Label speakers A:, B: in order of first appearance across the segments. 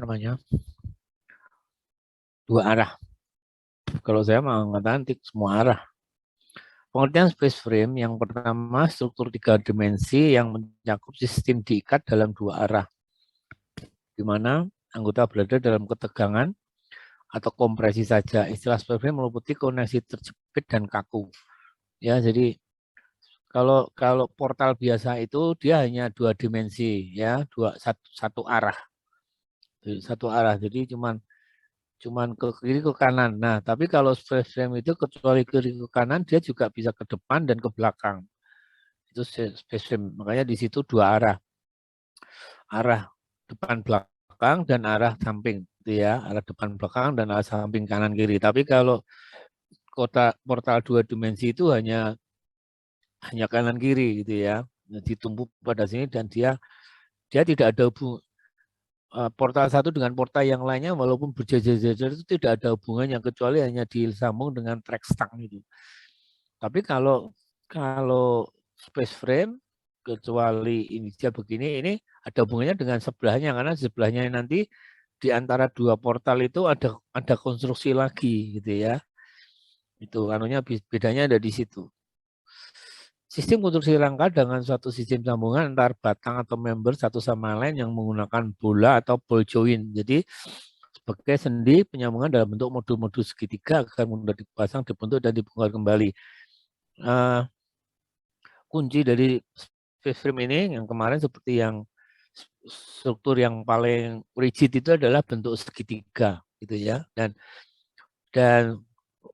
A: namanya, dua arah. Kalau saya mengatakan semua arah. Pengertian space frame yang pertama, struktur 3 dimensi yang mencakup sistem diikat dalam dua arah, di mana anggota berada dalam ketegangan atau kompresi saja. Istilah space frame meliputi koneksi terjepit dan kaku. Ya, jadi kalau portal biasa itu dia hanya 2 dimensi, ya, satu arah, Jadi cuman ke kiri ke kanan. Nah, tapi kalau space frame itu kecuali kiri ke kanan, dia juga bisa ke depan dan ke belakang. Itu space frame. Makanya di situ dua arah depan belakang dan arah samping, gitu ya, arah depan belakang dan arah samping kanan kiri. Tapi kalau portal 2 dimensi itu hanya kanan kiri, gitu ya, ditumpuk pada sini dan dia tidak ada portal satu dengan portal yang lainnya walaupun berjajar-jajar itu tidak ada hubungannya kecuali hanya disambung dengan track stang itu. Tapi kalau space frame kecuali ini dia begini, ini ada hubungannya dengan sebelahnya karena sebelahnya nanti di antara dua portal itu ada konstruksi lagi, gitu ya. Itu anunya bedanya ada di situ. Sistem konstruksi rangka dengan suatu sistem sambungan antar batang atau member satu sama lain yang menggunakan bola atau ball joint. Jadi sebagai sendi penyambungan dalam bentuk modul-modul segitiga agar mudah dipasang, dibentuk dan dibongkar kembali. Kunci dari space frame ini yang kemarin seperti yang struktur yang paling rigid itu adalah bentuk segitiga, gitu ya. Dan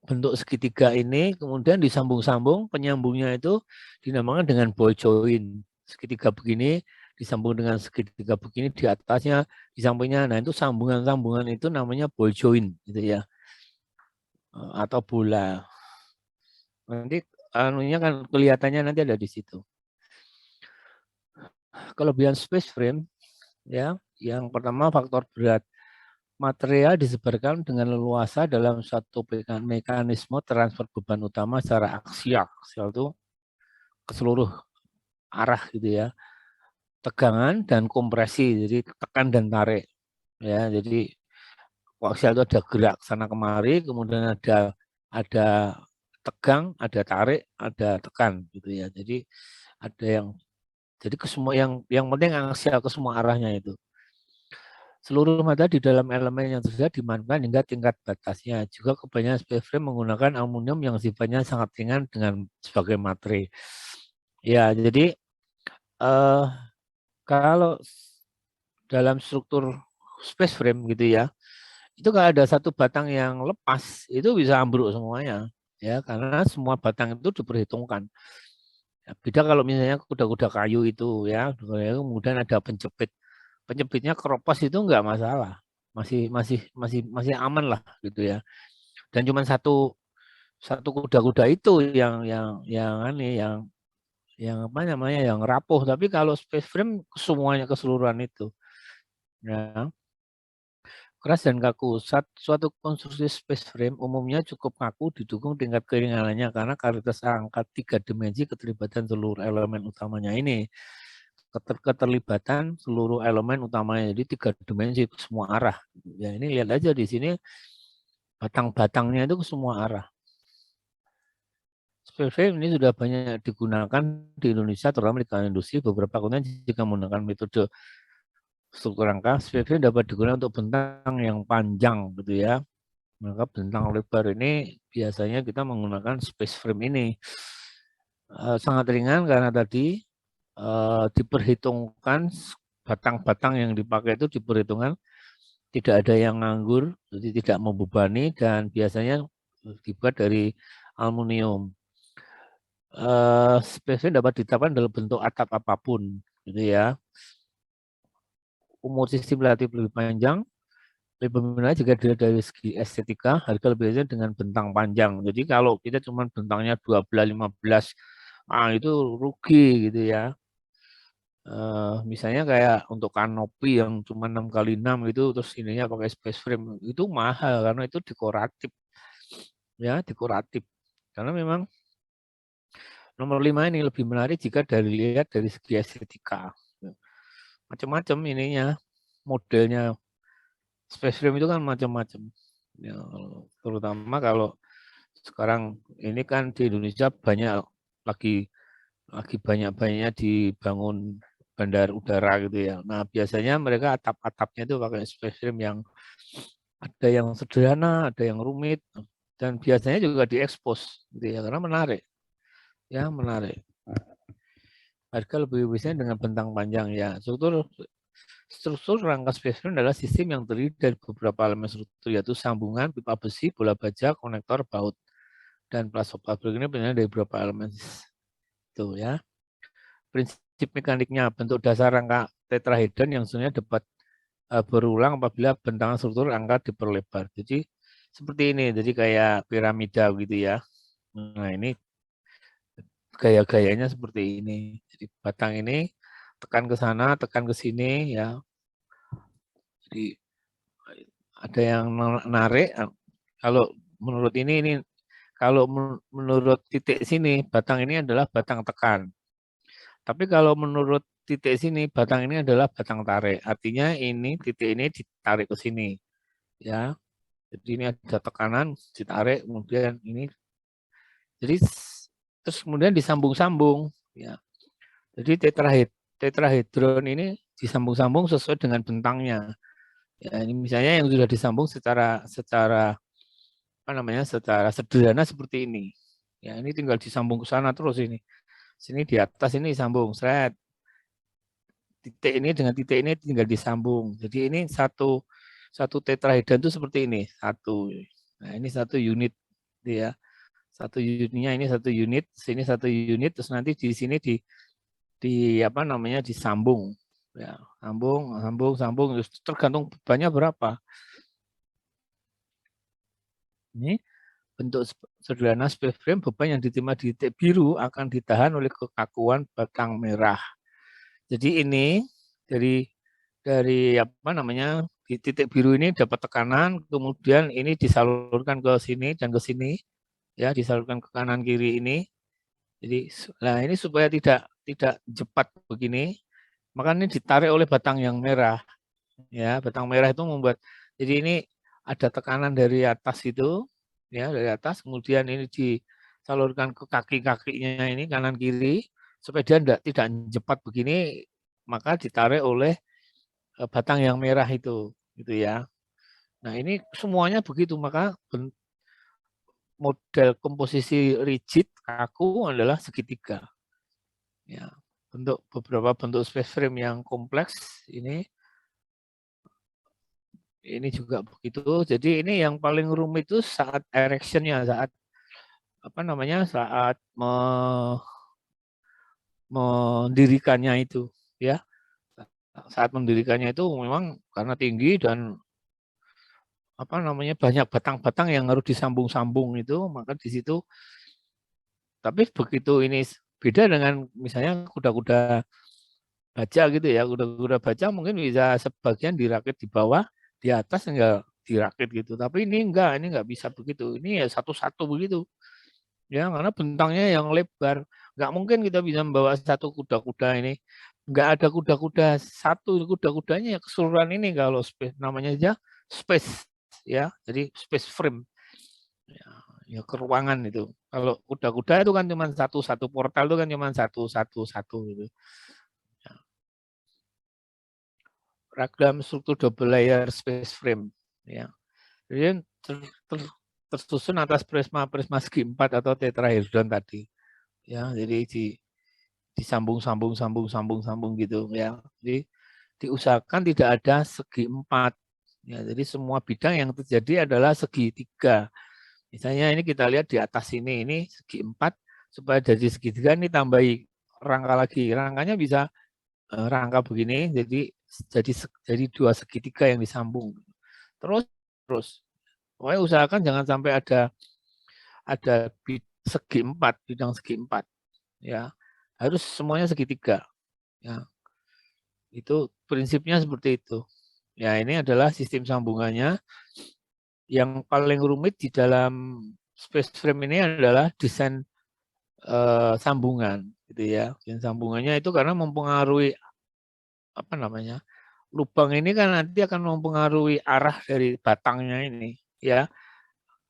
A: bentuk segitiga ini kemudian disambung-sambung, penyambungnya itu dinamakan dengan ball joint. Segitiga begini disambung dengan segitiga begini di atasnya, di sampingnya. Nah, itu sambungan-sambungan itu namanya ball joint, gitu ya. Atau bola. Nanti anunya kan kelihatannya nanti ada di situ. Kelebihan space frame, ya, yang pertama faktor berat. Material disebarkan dengan leluasa dalam satu mekanisme transfer beban utama secara aksial. Aksial itu ke seluruh arah, gitu ya. Tegangan dan kompresi, jadi tekan dan tarik. Ya, jadi aksial itu ada gerak sana kemari, kemudian ada tegang, ada tarik, ada tekan, gitu ya. Jadi ada jadi ke semua yang penting aksial ke semua arahnya itu. Seluruh mata di dalam elemen yang tersedia dimanfaatkan hingga tingkat batasnya. Juga kebanyakan space frame menggunakan aluminium yang sifatnya sangat ringan dengan sebagai materi. Ya, jadi kalau dalam struktur space frame gitu ya, itu kalau ada satu batang yang lepas, itu bisa ambruk semuanya. Ya, karena semua batang itu diperhitungkan. Ya, beda kalau misalnya kuda-kuda kayu itu ya, kemudian ada penjepitnya keropos itu enggak masalah, masih aman lah, gitu ya. Dan cuma satu kuda-kuda itu yang apa namanya, yang rapuh. Tapi kalau space frame semuanya keseluruhan itu, ya, keras dan kaku. Suatu konstruksi space frame umumnya cukup kaku didukung tingkat keringanannya karena karakteristik angka 3 dimensi keterlibatan seluruh elemen utamanya ini. Keterlibatan seluruh elemen utamanya, jadi 3 dimensi ke semua arah. Ya, ini lihat aja di sini batang-batangnya itu ke semua arah. Space frame ini sudah banyak digunakan di Indonesia, terutama di kalangan industri. Beberapa konten jika menggunakan metode struktur rangka, space frame dapat digunakan untuk bentang yang panjang, gitu ya. Maka bentang lebar ini biasanya kita menggunakan space frame ini. Sangat ringan karena tadi diperhitungkan batang-batang yang dipakai itu diperhitungkan tidak ada yang nganggur, jadi tidak membebani dan biasanya dibuat dari aluminium. Space frame dapat ditetapkan dalam bentuk atap apapun, gitu ya. Umur sistem relatif lebih panjang, lebih menarik jika dilihat dari segi estetika, harga lebih ringan dengan bentang panjang. Jadi kalau kita cuma bentangnya 12, 15, itu rugi, gitu ya. Misalnya kayak untuk kanopi yang cuma 6x6 itu, terus ininya pakai space frame, itu mahal karena itu dekoratif. Ya, dekoratif. Karena memang nomor 5 ini lebih menarik jika dilihat dari segi estetika. Macam-macam ininya, modelnya. space frame itu kan macam-macam. Ya, terutama kalau sekarang ini kan di Indonesia lagi banyak-banyaknya dibangun bandar udara gitu ya. Nah, biasanya mereka atap-atapnya itu pakai space frame yang ada yang sederhana, ada yang rumit, dan biasanya juga diekspos gitu ya, karena menarik. Ya, menarik. Harga lebih biasanya dengan bentang panjang ya. Struktur rangka space frame adalah sistem yang terdiri dari beberapa elemen struktur, yaitu sambungan, pipa besi, bola baja, konektor, baut, dan plasma pabrik ini benar dari beberapa elemen itu ya. Prinsip mekaniknya, bentuk dasar rangka tetrahedron yang sebenarnya dapat berulang apabila bentangan struktur rangka diperlebar. Jadi seperti ini, jadi kayak piramida gitu ya. Nah, ini gaya-gayanya seperti ini. Jadi batang ini tekan ke sana, tekan ke sini ya. Jadi ada yang menarik. Kalau menurut ini kalau menurut titik sini batang ini adalah batang tekan. Tapi kalau menurut titik sini batang ini adalah batang tarik. Artinya ini titik ini ditarik ke sini. Ya. Jadi ini ada tekanan, ditarik, kemudian ini. Jadi terus kemudian disambung-sambung. Ya. Jadi tetrahedron ini disambung-sambung sesuai dengan bentangnya. Ya, ini misalnya yang sudah disambung secara secara sederhana seperti ini. Ya, ini tinggal disambung ke sana terus ini. Sini di atas ini disambung, seret. Titik ini dengan titik ini tinggal disambung. Jadi ini satu tetrahedron itu seperti ini, satu. Nah, ini satu unit ya. Satu unitnya ini satu unit, sini satu unit, terus nanti di sini disambung. Ya, sambung, tergantung bebannya berapa. Ini bentuk sederhana space frame, beban yang diterima di titik biru akan ditahan oleh kekakuan batang merah. Jadi ini dari di titik biru ini dapat tekanan, kemudian ini disalurkan ke sini dan ke sini, ya disalurkan ke kanan kiri ini. Jadi, nah ini supaya tidak cepat begini, maka ini ditarik oleh batang yang merah. Ya, batang merah itu membuat, jadi ini ada tekanan dari atas itu, ya dari atas, kemudian ini disalurkan ke kaki-kakinya ini kanan kiri, supaya dia tidak cepat begini, maka ditarik oleh batang yang merah itu, gitu ya. Nah ini semuanya begitu, maka model komposisi rigid kaku adalah segitiga. Ya, beberapa bentuk space frame yang kompleks ini juga begitu. Jadi ini yang paling rumit itu saat erectionnya, saat saat mendirikannya itu, ya. Saat mendirikannya itu memang karena tinggi dan banyak batang-batang yang harus disambung-sambung itu, maka di situ. Tapi begitu ini beda dengan misalnya kuda-kuda baja gitu ya, kuda-kuda baja mungkin bisa sebagian dirakit di bawah, di atas enggak dirakit gitu. Tapi ini enggak bisa begitu. Ini ya satu-satu begitu. Ya, karena bentangnya yang lebar. Enggak mungkin kita bisa membawa satu kuda-kuda ini. Enggak ada kuda-kuda, satu kuda-kudanya keseluruhan ini kalau space namanya aja space ya. Jadi space frame. Ya ke ruangan itu. Kalau kuda-kuda itu kan cuma satu portal itu kan cuma satu gitu. Ya. Ragam struktur double layer space frame ya. Jadi tersusun atas prisma segi 4 atau tetrahedron tadi. Ya, jadi disambung gitu ya. Jadi diusahakan tidak ada segi 4. Ya, jadi semua bidang yang terjadi adalah segitiga. Misalnya ini kita lihat di atas ini segi 4, supaya jadi segitiga ini tambahi rangka lagi. Rangkanya bisa rangka begini, jadi dua segitiga yang disambung. Terus pokoknya usahakan jangan sampai ada segi 4, bidang segi 4. Ya, harus semuanya segitiga. Ya, itu prinsipnya seperti itu. Ya, ini adalah sistem sambungannya. Yang paling rumit di dalam space frame ini adalah desain sambungan, gitu ya. Desain sambungannya itu karena mempengaruhi lubang ini kan nanti akan mempengaruhi arah dari batangnya ini, ya.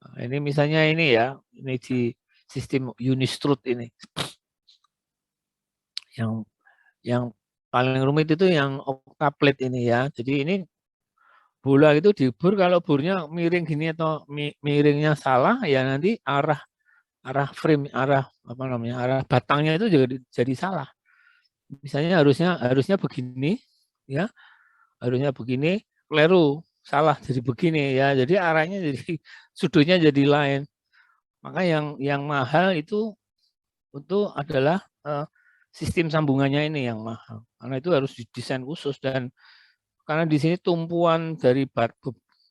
A: Nah, ini misalnya ini ya, ini di sistem Unistrut ini. Yang paling rumit itu yang octaplet ini ya. Jadi ini bola itu dibur, kalau burnya miring gini atau miringnya salah, ya nanti arah arah frame, arah apa namanya, arah batangnya itu jadi salah. Misalnya harusnya harusnya begini, ya, harusnya begini, keliru, salah jadi begini ya. Jadi arahnya jadi sudutnya jadi lain. Maka yang mahal itu adalah sistem sambungannya ini yang mahal. Karena itu harus didesain khusus, dan karena di sini tumpuan dari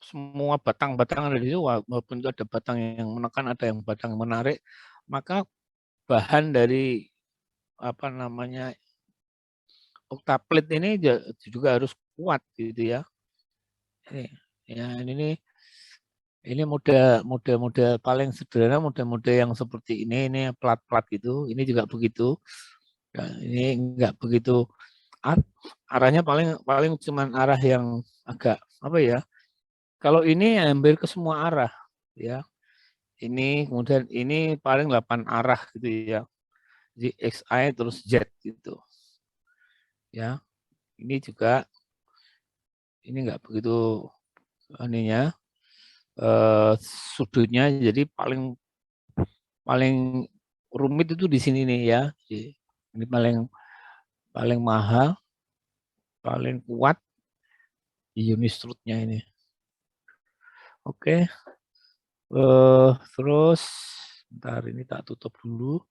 A: semua batang-batang ada di situ, walaupun itu ada batang yang menekan, ada yang batang menarik, maka bahan dari apa namanya octaplet ini juga harus kuat gitu ya. Ini ya ini mode paling sederhana, mode yang seperti ini plat-plat gitu. Ini juga begitu. Nah, ini enggak begitu, arahnya paling paling cuman arah yang agak apa ya? Kalau ini hampir ke semua arah ya. Ini kemudian ini paling 8 arah gitu ya. Jadi XI terus Z gitu. Ya. Ini juga ini enggak begitu ininya, sudutnya, jadi paling paling rumit itu di sini nih ya. Ini paling paling mahal, paling kuat di Unistrutnya ini. Oke. Terus bentar, ini tak tutup dulu.